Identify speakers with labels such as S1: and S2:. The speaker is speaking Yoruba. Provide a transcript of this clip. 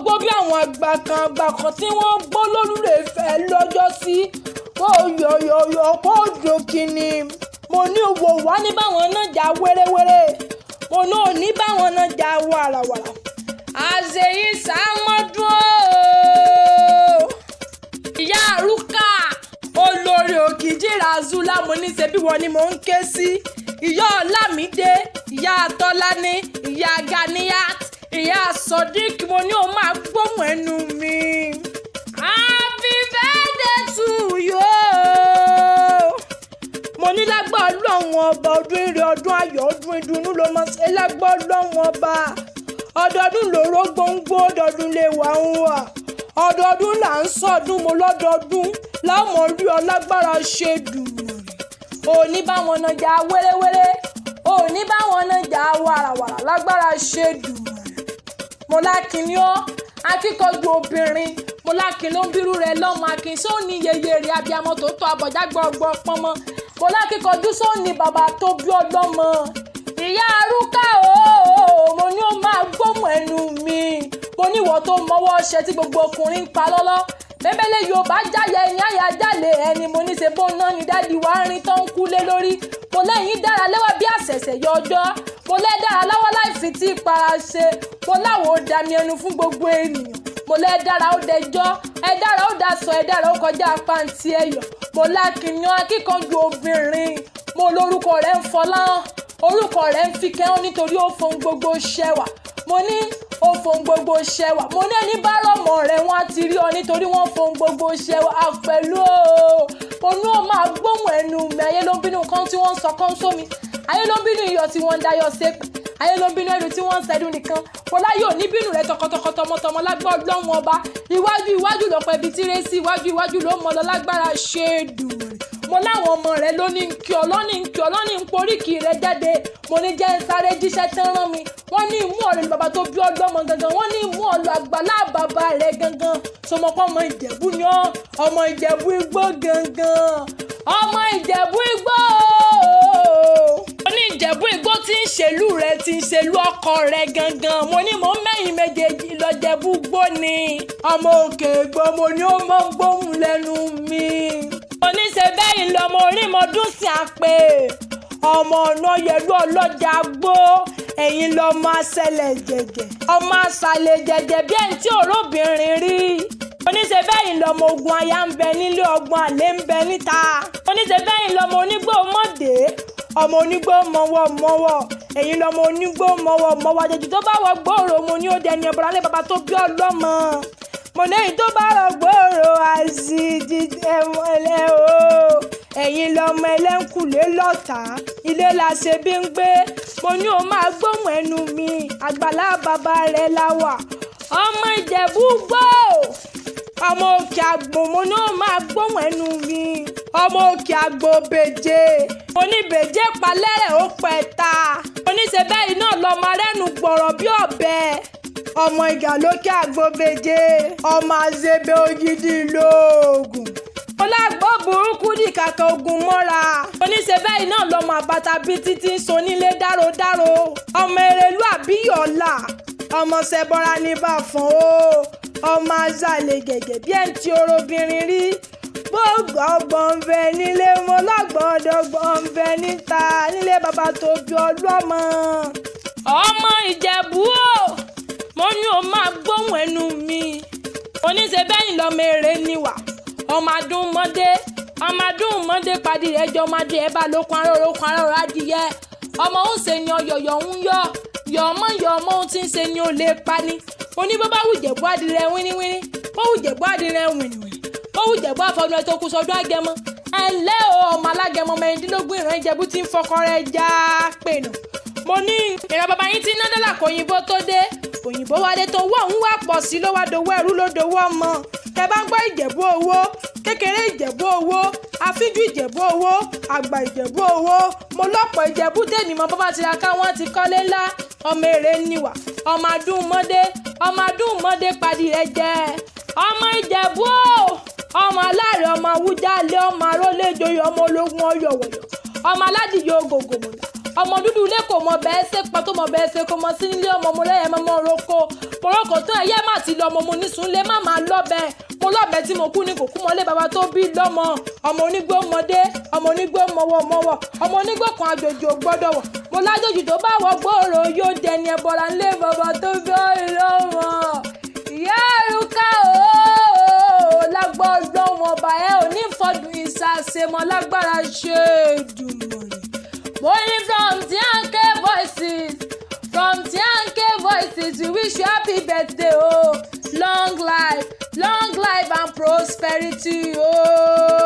S1: gbó bí àwọn àgbà kan tí wọ́n gbó lólùlé fẹ́ lọ́jọ́ sí kó yọ̀yọ̀yọ̀ kó dòkìní mo ní wò wá ní báwọn náà jà wéréwéré mo ní òní báwọn náà jà wàràwàrà àṣeyí sàmọ́dún ìyá àrúkà olórí òkìjì razula mo ní ṣebí wọn ni mò ń ké sí ìyá ọlámídé ìyá tọ́lání ìyá ganiyat ìyá sodiq mo ní o máa gbóhùn ẹnu mi. Happy birthday to you. Mo ní lágbà ọlọ́run ọba ọdún ire ọdún ayọ̀ ọdún ìdùnnú ló mọ̀ ṣe lágbà ọlọ́run ọba ọdọọdún lóró gbòǹgbò ọdọọdún lè wà ń wà ọdọọdún là ń sọdún mo lọ́dọọdún láwọn orí ọlágbára ṣe dùn òní báwọn náà jà wéréwéré òní báwọn náà jà wàràwàrà lágbára ṣe dùn mo lákin ní ọ́ akíkanjú obìnrin mo lákin ló ń bírú rẹ̀ lọ́mọ akin sóòní yeye rẹ̀ abiyamọ tó tó abọ̀já gbọ̀ngbọ̀n pọ́nmọ́ mo lákíkanjú sóòní bàbá tó bí ọlọ́mọ ìyá arúkà mo ní ó máa gbóhùn ẹnu mi mo ní ìwọ tó mọwọ́ ṣe tí gbogbo ọkùnrin ń pa lọ́lọ́ bẹ́bẹ́lẹ́ yorùbá jáyẹ ẹni àyà jálè ẹni mo ní ṣe bó náà ní dádì wá rìn tó ń kú lé lórí mo lẹ́yìn dára lẹ́wà bí àṣẹ̀ṣẹ̀ yọ ọjọ́ mo lẹ́ dára láwọ́ láì fi tí ìpara ṣe mo láwọn ò dàmí ẹnu fún gbogbo ènìyàn mo lẹ́ dára ó dẹjọ́ ẹ dára ó daṣọ ẹ dára ó kọjá pàǹtí ẹyọ mo lákìyàn akíkanjú obìnrin mo lórúkọ rẹ̀ ń fọláhàn orúkọ rẹ̀ ń fi kẹ́hún nítorí ó fohùn gbogbo ṣẹwà mo ní ó fohùn gbogbo ṣẹwà mo ní ẹni bá rọmọ rẹ̀ wọ́n á ti rí ọ nítorí wọ́n fohùn gbogbo ṣẹwà àpẹ̀lú mo ní ó máa gbóhùn ẹnu mi ayé ló ń bínú kan tí wọ́n ń sọ kán sómi ayé ló ń bínú iyọ̀ tí wọ́n ń dayọ̀ sépè ayé ló ń bínú ẹnu tí wọ́n ń sẹ́dún nìkan mo láyé ò ní bínú rẹ̀ tọkọtọkọ tọmọtọmọ lágbá ọlọ́run ọba iwájú lọ́pọ̀ ibi tí rẹ́ sí iwájú ló mọ lọ lágbára ṣe é dùn mo láwọn ọmọ rẹ lóní ń kí ọ lóní ń poríkì rẹ jáde mo ní jẹ́ ń sáré jíṣẹ́ tán rán mi wọ́n ní ìmú ọ̀rẹ́ ní bàbá tó bí ọlọ́mọ gangan wọ́n ní ìmú ọ̀lọ́ àgbàlá bàbá rẹ gangan sọmọpọ̀ ọmọ ìjẹ̀bú ni ọ́ ọmọ ìjẹ̀bú igbó gangan ọmọ ìjẹ̀bú igbó mo ní ìjẹ̀bú igbó tí ń ṣèlú rẹ tí ń ṣèlú ọkọ rẹ gangan mo ní mò ń mẹ́yìn méjèèjì lọ jẹ̀bú gbó ni ọmọ òkè gbó mo ní ó mọ́ gbóhùn lẹ́nu mi oníṣẹ́ bẹ́yìn lọ́mọ orímọdún sí àpè ọmọ ọ̀nà yẹlú ọlọ́jà gbó ẹ̀yìn lọ́mọ àṣẹlẹ̀ jẹ̀jẹ̀ ọmọ àṣàlẹ̀ jẹ̀jẹ̀ bí ẹni tí òróbìnrin rí oníṣẹ́ bẹ́yìn lọ́mọ ogun aya ń bẹ nílé ọgbọ́n àlè ń bẹ níta oníṣẹ́ bẹ́yìn lọ́mọ onígbò mọ̀dé ọmọ onígbò mọ̀wọ̀ ẹ̀yìn lọ́mọ onígbò mọ̀wọ̀ àjèjì tó bá wọ gbòòrò mo ní ó dẹni ẹ̀bùrọ̀ alẹ́ bàbá tó bí ọlọ́mọ mo ní èyí tó bá rọ gbòòrò àzìdì ẹ̀mọ́lẹ̀ o ẹ̀yin lọ́mọ ẹlẹ́ńkùlé lọ́tà ilé la ṣe bí ń gbé mo ní o máa gbóhùn ẹnu mi àgbàlá bàbá rẹ̀ láwà ọmọ ìjẹ̀bú gbó ọmọ òkè àgbò mo ní o máa gbóhùn ẹnu mi ọmọ òkè àgbò bèjè mo ní bèjè palẹ́rẹ̀ ó pẹ̀ta mo ní ṣe bẹ́ẹ̀ iná lọ́mọ rẹ́nu gbọ̀rọ̀ bí ọ̀bẹ ọmọ ìgà lókè àgbòbèjè ọmọ àzẹbẹ ògidì lóògùn ọlágbó burúkú di kàkà ogun mọ́ra oníṣẹ́ bẹ́ẹ̀ náà lọ́mọ àbàtà bíi títí ń sonílé dárodáró ọmọ erelú àbíyọ̀ọ́lá ọmọ ṣẹbọra ní bàfọ́n o ọmọ azàlẹ̀ gẹ̀gẹ̀ bí ẹni tí orobìnrin rí gbọ́ngbọ́n ń bẹ nílé mo lọ́gbọ́ndọ́gbọ́n ń bẹ níta nílé bàbá tó bí ọlọ́mọ ọmọ ìjẹ̀bú o mo ní o máa gbóhùn ẹnu mi oníṣẹ́ bẹ́yìn lọ́mọ èrè níwà ọmọ adún mọ́dé padì rẹ̀ jọ ọmọdé ẹ̀ bá lókun aróró adìyẹ ọmọ òun ṣe ni ọyọ̀yọ̀ ń yọ ọmọ òun ti ń ṣe ni ó lè pani oní bó bá wùjẹ̀bú adìrẹ wíníwíní bó wùjẹ̀bú adìrẹ wìnìwìnì bó wùjẹ̀bú àfọdún ẹ̀ tó kú sọdún àgẹmọ ẹ̀lẹ́ o ọmọ alágẹmọ mẹ́rìndínlógún ìran ìjẹ̀bú ti ń fọkọ rẹ̀ já pènà mo ní ìran bàbá yín ti ná dọ́là kò òyìnbó tó dé òyìnbó wálé tó wọ́ ń wá pọ̀ sí ló wá dowó ẹrú ló dowó ọmọ tẹ bá ń gbọ́ ìjẹ̀bú owó kékeré ìjẹ̀bú owó àfíjú ìjẹ̀bú owó àgbà ìjẹ̀bú owó mo lọ́pọ̀ ìjẹ̀bú tèmi mọ bàbá ti ra ká wọ́n ti kọ́lé ńlá ọmọ èrè níwà ọmọ adún mọ́dé padì rẹ̀ jẹ́ ọmọ ìjẹ̀bú ọmọ aláàrẹ̀ ọmọ awújálẹ̀ ọmọ arólẹ́jọyọ̀ ọmọ ológun ọyọ̀wọ̀yọ̀ ọmọ aládìyẹ ògògòmọ̀lá ọmọ dúdú ilé kò mọ bẹ́ẹ̀ ṣe pa tó mọ bẹ́ẹ̀ ṣe kò mọ sí nílé ọmọ mo lẹ́yìn mọ́mọ́ roko pọ̀rọ̀kọ̀ tó ẹ̀yẹ́ má ti lọ ọmọ mo ní sùn lé má máa lọ́bẹ̀ mo lọ́bẹ̀ tí mo kú ní kò kú mọ́lé bàbá tó bí lọ́mọ ọmọ onígbó mọdé ọmọ onígbó mọ̀wọ̀mọ̀wọ̀ ọmọ onígbó kan àjòjì ò gbọ́dọ̀ wọ̀ mo lájòjì tó bá wọ gbòòrò yóò dẹni ẹ̀bọ̀ra ńlé bàbá tó bí lọ́mọ ìyá ẹ̀rúkà ooo lágbọ́ ọlọ́wọ́n ọba ẹ ò ní fọdún ìsàsèmọ́ lágbára ṣe Èdùmàrè. Mo ní from Tianke Voices we wish you happy birthday oh long life and prosperity oh.